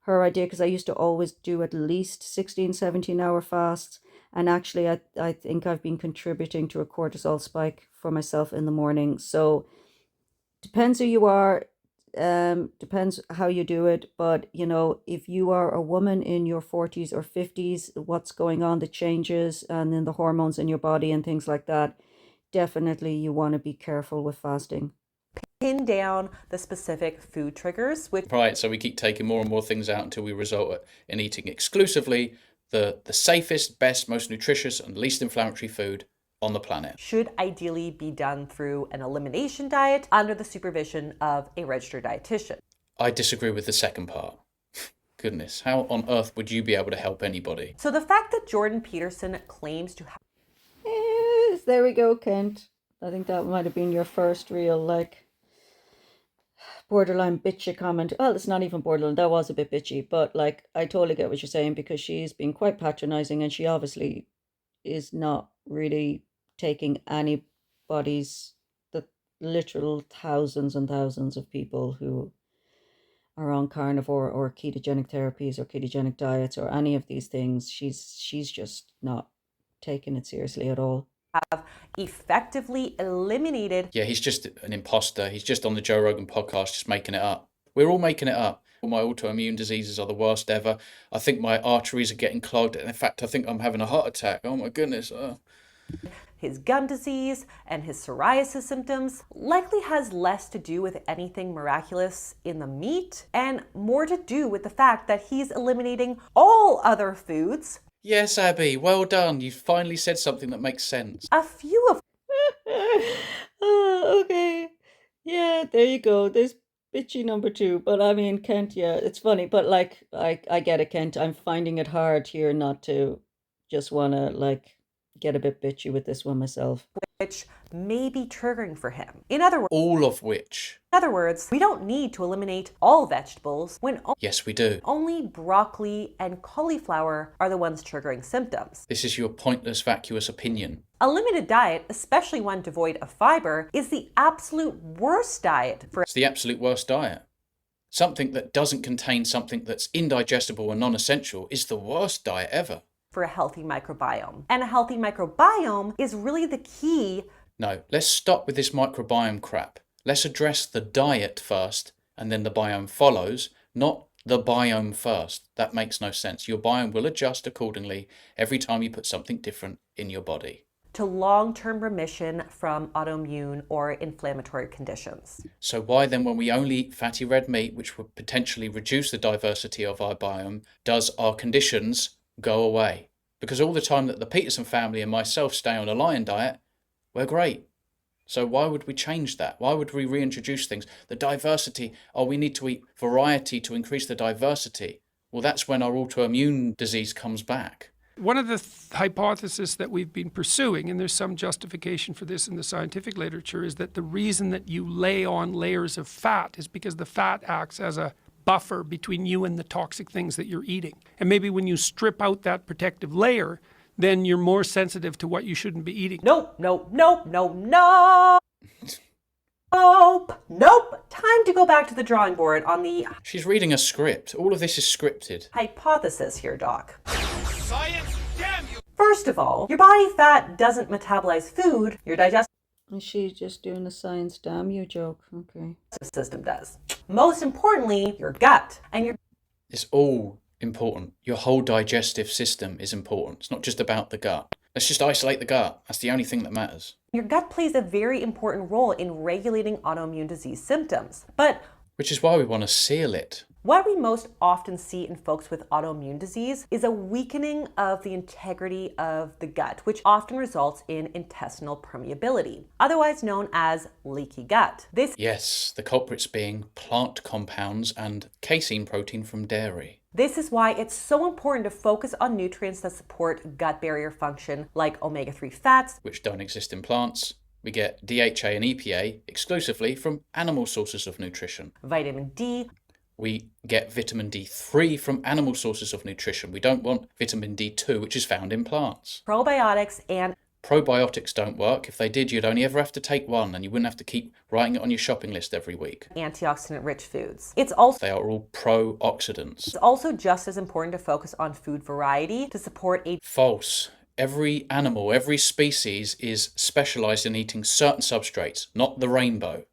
her idea, because I used to always do at least 16-17 hour fasts, and actually I think I've been contributing to a cortisol spike for myself in the morning. So depends who you are, depends how you do it, but you know, if you are a woman in your 40s or 50s, what's going on, the changes and then the hormones in your body and things like that, definitely you want to be careful with fasting. pin down the specific food triggers, which Right, so we keep taking more and more things out until we result in eating exclusively the safest, best, most nutritious and least inflammatory food on the planet. should ideally be done through an elimination diet under the supervision of a registered dietitian. I disagree with the second part. Goodness, how on earth would you be able to help anybody? So the fact that Jordan Peterson claims to have Yes, there we go, Kent. I think that might have been your first real, borderline bitchy comment. Well, it's not even borderline, that was a bit bitchy, but, I totally get what you're saying, because she's been quite patronizing, and she obviously is not really taking anybody's, the literal thousands and thousands of people who are on carnivore or ketogenic therapies or ketogenic diets or any of these things. She's just not taking it seriously at all. effectively eliminated Yeah, he's just an imposter. He's just on the Joe Rogan podcast, just making it up. We're all making it up. All my autoimmune diseases are the worst ever. I think my arteries are getting clogged. In fact, I think I'm having a heart attack. Oh my goodness. his gum disease and his psoriasis symptoms likely has less to do with anything miraculous in the meat and more to do with the fact that he's eliminating all other foods. Yes, Abbey, well done. You finally said something that makes sense. A few of Okay. Yeah, there you go. There's bitchy number 2. But I mean, Kent, yeah, it's funny. But I get it, Kent. I'm finding it hard here not to just want to get a bit bitchy with this one myself. which may be triggering for him. In other All of which. words, we don't need to eliminate all vegetables when Yes, we do. only broccoli and cauliflower are the ones triggering symptoms. This is your pointless, vacuous opinion. A limited diet, especially one devoid of fiber, is the absolute worst diet for It's the absolute worst diet. Something that doesn't contain something that's indigestible and non-essential is the worst diet ever. a healthy microbiome. And a healthy microbiome is really the key. No, let's stop with this microbiome crap. Let's address the diet first, and then the biome follows, not the biome first. That makes no sense. Your biome will adjust accordingly every time you put something different in your body. To long-term remission from autoimmune or inflammatory conditions. So why then, when we only eat fatty red meat, which would potentially reduce the diversity of our biome, does our conditions go away? Because all the time that the Peterson family and myself stay on a lion diet, we're great. So why would we change that? Why would we reintroduce things? The diversity, we need to eat variety to increase the diversity. Well, that's when our autoimmune disease comes back. One of the hypotheses that we've been pursuing, and there's some justification for this in the scientific literature, is that the reason that you lay on layers of fat is because the fat acts as a buffer between you and the toxic things that you're eating. And maybe when you strip out that protective layer, then you're more sensitive to what you shouldn't be eating. Nope. Time to go back to the drawing board on the She's reading a script. All of this is scripted. hypothesis here, Doc. Science, damn you! First of all, your body fat doesn't metabolize food, your digestive And she's just doing a science damn you joke. Okay. system does. Most importantly, your gut and your It's all important. Your whole digestive system is important. It's not just about the gut. Let's just isolate the gut. That's the only thing that matters. Your gut plays a very important role in regulating autoimmune disease symptoms. But Which is why we want to seal it. what we most often see in folks with autoimmune disease is a weakening of the integrity of the gut, which often results in intestinal permeability, otherwise known as leaky gut. Yes, the culprits being plant compounds and casein protein from dairy. This is why it's so important to focus on nutrients that support gut barrier function, like omega-3 fats, Which don't exist in plants. We get DHA and EPA exclusively from animal sources of nutrition. vitamin D, We get vitamin D3 from animal sources of nutrition. We don't want vitamin D2, which is found in plants. probiotics, and Probiotics don't work. If they did, you'd only ever have to take one and you wouldn't have to keep writing it on your shopping list every week. antioxidant-rich foods. They are all pro-oxidants. It's also just as important to focus on food variety to support a False. Every animal, every species is specialized in eating certain substrates, not the rainbow.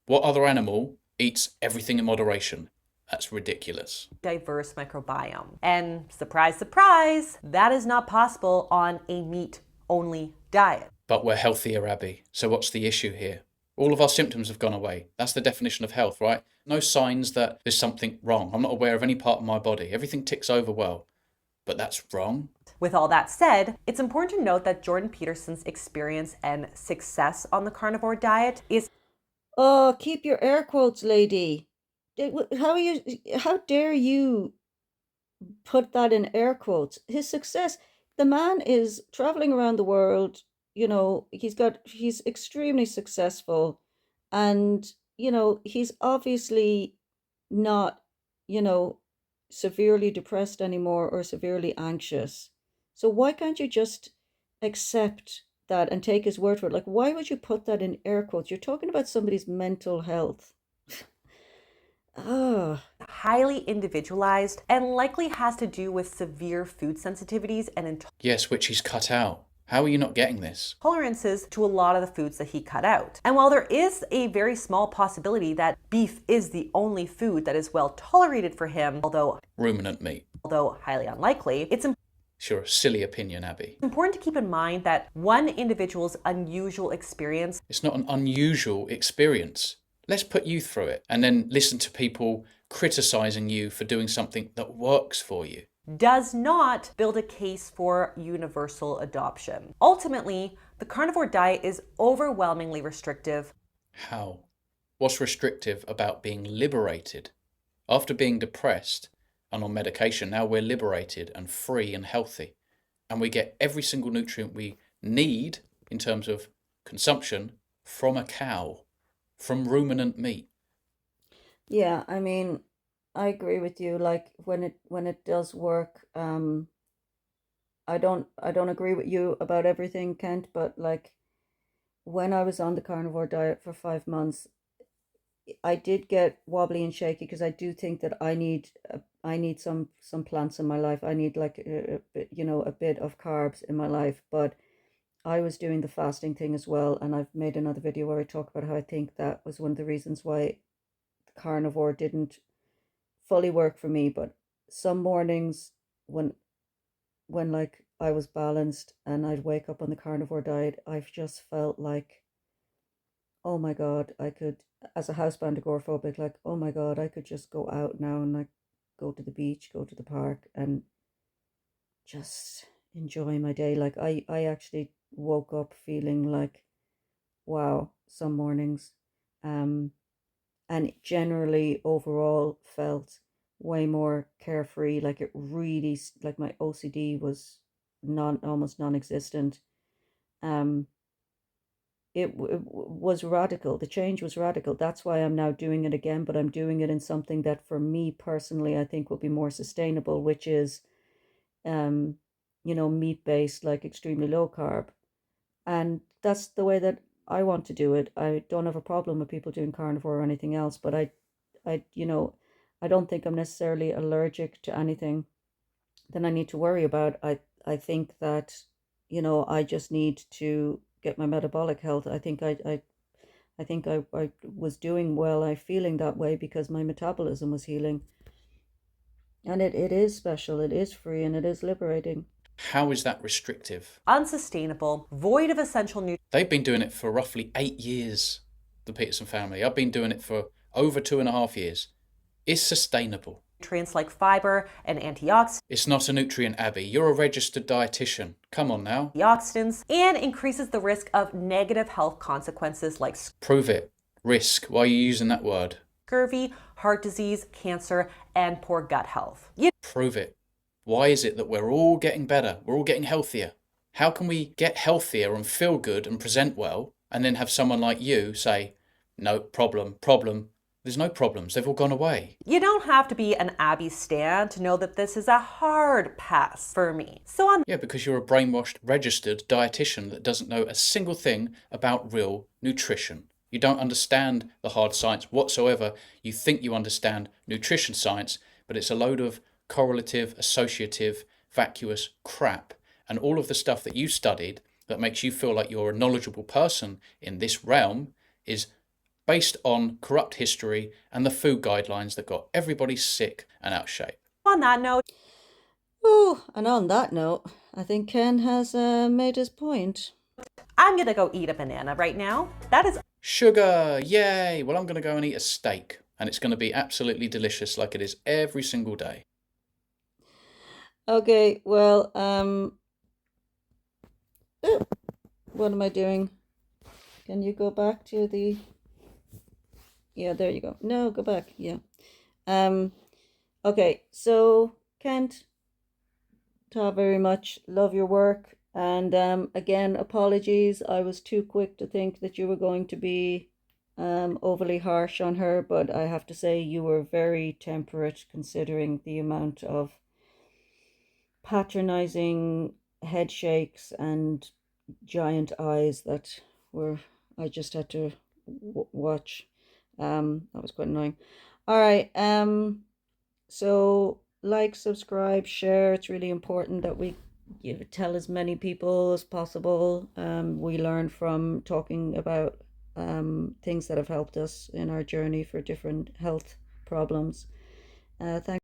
What other animal eats everything in moderation? That's ridiculous. diverse microbiome. And surprise, surprise, that is not possible on a meat-only diet. But we're healthier, Abbey. So what's the issue here? All of our symptoms have gone away. That's the definition of health, right? No signs that there's something wrong. I'm not aware of any part of my body. Everything ticks over well. But that's wrong. With all that said, it's important to note that Jordan Peterson's experience and success on the carnivore diet is... Oh, keep your air quotes, lady. How dare you put that in air quotes? His success, the man is traveling around the world, he's extremely successful, and he's obviously not, severely depressed anymore or severely anxious. So why can't you just accept that and take his word for it? Like, why would you put that in air quotes? You're talking about somebody's mental health. highly individualized and likely has to do with severe food sensitivities and Yes, which he's cut out. How are you not getting this? intolerances to a lot of the foods that he cut out. And while there is a very small possibility that beef is the only food that is well tolerated for him, although Ruminant meat. highly unlikely, it's Sure, a silly opinion, Abbey. important to keep in mind that one individual's unusual experience... It's not an unusual experience. Let's put you through it and then listen to people criticizing you for doing something that works for you. does not build a case for universal adoption. Ultimately, the carnivore diet is overwhelmingly restrictive. How? What's restrictive about being liberated? After being depressed and on medication, now we're liberated and free and healthy. And we get every single nutrient we need in terms of consumption from a cow, from ruminant meat. Yeah, I mean, I agree with you. Like when it does work, I don't agree with you about everything, Kent, but like when I was on the carnivore diet for 5 months, I did get wobbly and shaky because I do think that I need some plants in my life. I need like a bit of carbs in my life, but I was doing the fasting thing as well, and I've made another video where I talk about how I think that was one of the reasons why the carnivore didn't fully work for me. But some mornings when like I was balanced and I'd wake up on the carnivore diet, I've just felt like, oh my God, I could, as a housebound agoraphobic, like, oh my God, I could just go out now and like go to the beach, go to the park and just enjoy my day. Like I actually woke up feeling like, wow, some mornings, and generally overall felt way more carefree. Like it really, like my OCD was almost non-existent. It was radical. The change was radical. That's why I'm now doing it again, but I'm doing it in something that for me personally, I think will be more sustainable, which is, meat-based, like extremely low carb. And that's the way that I want to do it. I don't have a problem with people doing carnivore or anything else, but I don't think I'm necessarily allergic to anything that I need to worry about. I think that, I just need to get my metabolic health. I think I was doing well. I'm feeling that way because my metabolism was healing. And it is special, it is free, and it is liberating. How is that restrictive? Unsustainable, void of essential nutrients. They've been doing it for roughly 8 years, the Peterson family. I've been doing it for over 2.5 years. It's sustainable. Nutrients like fiber and antioxidants. It's not a nutrient, Abbey. You're a registered dietitian. Come on now. And increases the risk of negative health consequences like Prove it. Risk. Why are you using that word? scurvy, heart disease, cancer, and poor gut health. Prove it. Why is it that we're all getting better? We're all getting healthier. How can we get healthier and feel good and present well and then have someone like you say, no, problem. There's no problems. They've all gone away. You don't have to be an Abbey stan to know that this is a hard pass for me. Yeah, because you're a brainwashed, registered dietitian that doesn't know a single thing about real nutrition. You don't understand the hard science whatsoever. You think you understand nutrition science, but it's a load of correlative, associative, vacuous crap. And all of the stuff that you studied that makes you feel like you're a knowledgeable person in this realm is based on corrupt history and the food guidelines that got everybody sick and out of shape. On that note, I think Ken has made his point. I'm gonna go eat a banana right now. That is Sugar, yay! Well, I'm going to go and eat a steak, and it's going to be absolutely delicious like it is every single day. Okay, well, what am I doing? Can you go back to the... Yeah, there you go. No, go back. Yeah. Okay, so Kent, ta very much. Love your work. And again, apologies. I was too quick to think that you were going to be overly harsh on her, but I have to say you were very temperate considering the amount of patronizing head shakes and giant eyes that were I just had to watch. That was quite annoying. All right. So like, subscribe, share. It's really important that we tell as many people as possible. We learn from talking about things that have helped us in our journey for different health problems. Thanks.